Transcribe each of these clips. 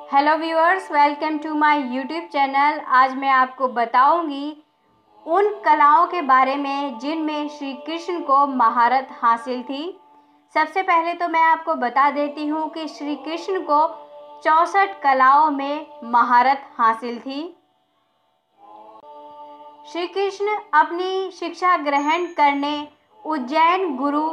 Hello viewers, welcome to my YouTube channel. आज मैं आपको बताऊंगी उन कलाओं के बारे में जिनमें श्री कृष्ण को महारत हासिल थी। सबसे पहले तो मैं आपको बता देती हूँ कि श्री कृष्ण को 64 कलाओं में महारत हासिल थी। श्री कृष्ण अपनी शिक्षा ग्रहण करने उज्जैन गुरु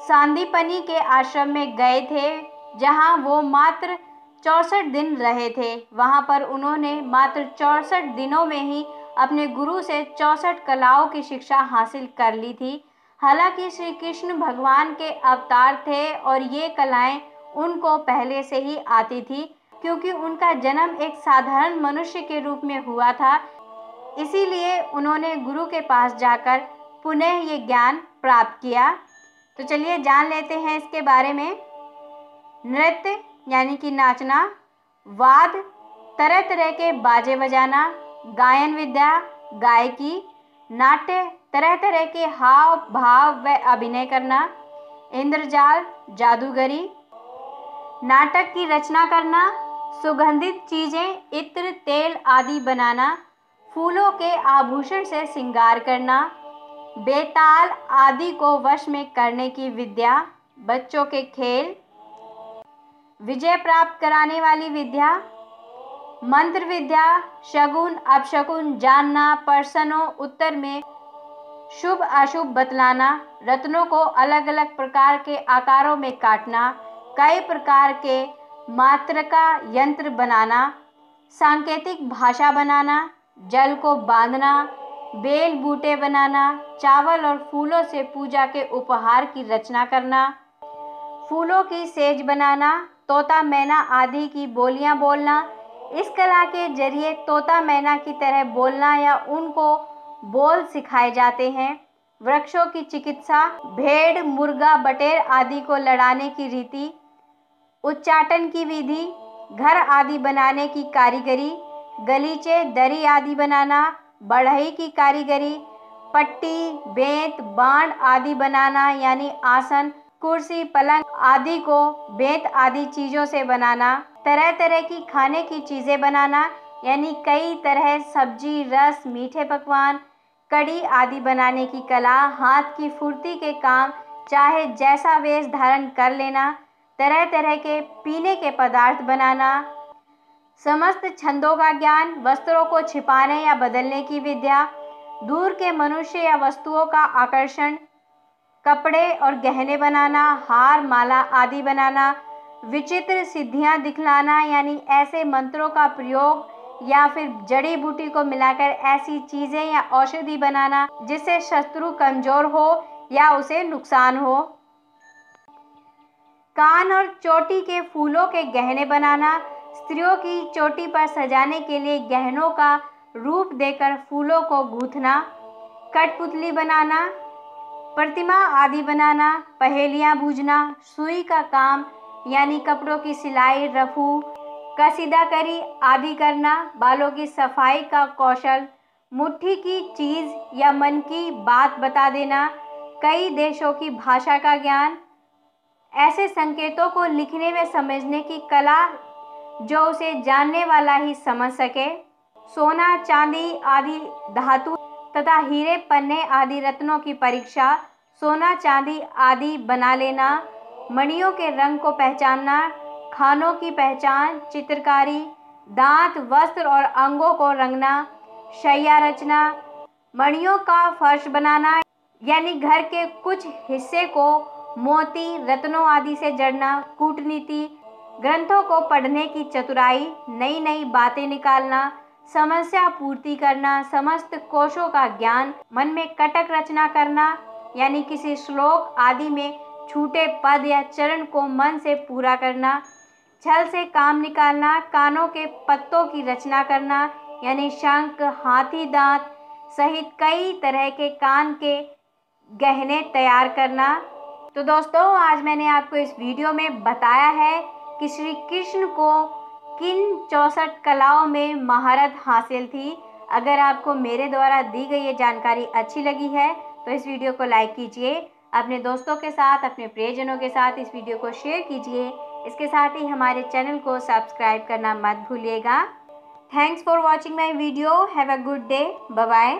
सांदीपनि के आश्रम में गए थे, जहां वो मात्र 64 दिन रहे थे। वहां पर उन्होंने मात्र 64 दिनों में ही अपने गुरु से 64 कलाओं की शिक्षा हासिल कर ली थी। हालांकि श्री कृष्ण भगवान के अवतार थे और ये कलाएं उनको पहले से ही आती थी, क्योंकि उनका जन्म एक साधारण मनुष्य के रूप में हुआ था। इसीलिए उन्होंने गुरु के पास जाकर पुनः ये ज्ञान प्राप्त किया। तो चलिए जान लेते हैं इसके बारे में। नृत्य यानी कि नाचना, वाद तरह तरह के बाजे बजाना, गायन विद्या गायकी, नाट्य तरह तरह के हाव भाव व अभिनय करना, इंद्रजाल जादूगरी, नाटक की रचना करना, सुगंधित चीज़ें इत्र तेल आदि बनाना, फूलों के आभूषण से श्रृंगार करना, बेताल आदि को वश में करने की विद्या, बच्चों के खेल, विजय प्राप्त कराने वाली विद्या, मंत्र विद्या, शगुन अपशगुन जानना, प्रश्नों उत्तर में शुभ अशुभ बतलाना, रत्नों को अलग अलग प्रकार के आकारों में काटना, कई प्रकार के मात्रका यंत्र बनाना, सांकेतिक भाषा बनाना, जल को बांधना, बेल बूटे बनाना, चावल और फूलों से पूजा के उपहार की रचना करना, फूलों की सेज बनाना, तोता मैना आदि की बोलियां बोलना। इस कला के जरिए तोता मैना की तरह बोलना या उनको बोल सिखाए जाते हैं। वृक्षों की चिकित्सा, भेड़ मुर्गा बटेर आदि को लड़ाने की रीति, उच्चाटन की विधि, घर आदि बनाने की कारीगरी, गलीचे दरी आदि बनाना, बढ़ई की कारीगरी, पट्टी बेंत बाण आदि बनाना यानी आसन कुर्सी पलंग आदि को बेंत आदि चीज़ों से बनाना, तरह तरह की खाने की चीज़ें बनाना यानी कई तरह सब्जी रस मीठे पकवान कड़ी आदि बनाने की कला, हाथ की फुर्ती के काम चाहे जैसा वेश धारण कर लेना, तरह तरह के पीने के पदार्थ बनाना, समस्त छंदों का ज्ञान, वस्त्रों को छिपाने या बदलने की विद्या, दूर के मनुष्य या वस्तुओं का आकर्षण, कपड़े और गहने बनाना, हार माला आदि बनाना, विचित्र सिद्धियां दिखलाना यानी ऐसे मंत्रों का प्रयोग या फिर जड़ी बूटी को मिलाकर ऐसी चीजें या औषधि बनाना जिससे शत्रु कमजोर हो या उसे नुकसान हो, कान और चोटी के फूलों के गहने बनाना, स्त्रियों की चोटी पर सजाने के लिए गहनों का रूप देकर फूलों को गूंथना, कठपुतली बनाना, प्रतिमा आदि बनाना, पहेलियां बूझना, सुई का काम यानी कपड़ों की सिलाई रफू कसीदाकरी आदि करना, बालों की सफाई का कौशल, मुट्ठी की चीज़ या मन की बात बता देना, कई देशों की भाषा का ज्ञान, ऐसे संकेतों को लिखने में समझने की कला जो उसे जानने वाला ही समझ सके, सोना चांदी आदि धातु तथा हीरे पन्ने आदि रत्नों की परीक्षा, सोना चांदी आदि बना लेना, मणियों के रंग को पहचानना, खानों की पहचान, चित्रकारी, दांत वस्त्र और अंगों को रंगना, शैया रचना, मणियों का फर्श बनाना यानी घर के कुछ हिस्से को मोती रत्नों आदि से जड़ना, कूटनीति, ग्रंथों को पढ़ने की चतुराई, नई नई बातें निकालना, समस्या पूर्ति करना, समस्त कोशों का ज्ञान, मन में कटक रचना करना यानी किसी श्लोक आदि में छूटे पद या चरण को मन से पूरा करना, छल से काम निकालना, कानों के पत्तों की रचना करना यानी शंख हाथी दांत सहित कई तरह के कान के गहने तैयार करना। तो दोस्तों, आज मैंने आपको इस वीडियो में बताया है कि श्री कृष्ण को किन 64 कलाओं में महारत हासिल थी। अगर आपको मेरे द्वारा दी गई ये जानकारी अच्छी लगी है तो इस वीडियो को लाइक कीजिए, अपने दोस्तों के साथ अपने प्रियजनों के साथ इस वीडियो को शेयर कीजिए। इसके साथ ही हमारे चैनल को सब्सक्राइब करना मत भूलिएगा। Thanks for watching my video. Have a good day. Bye bye.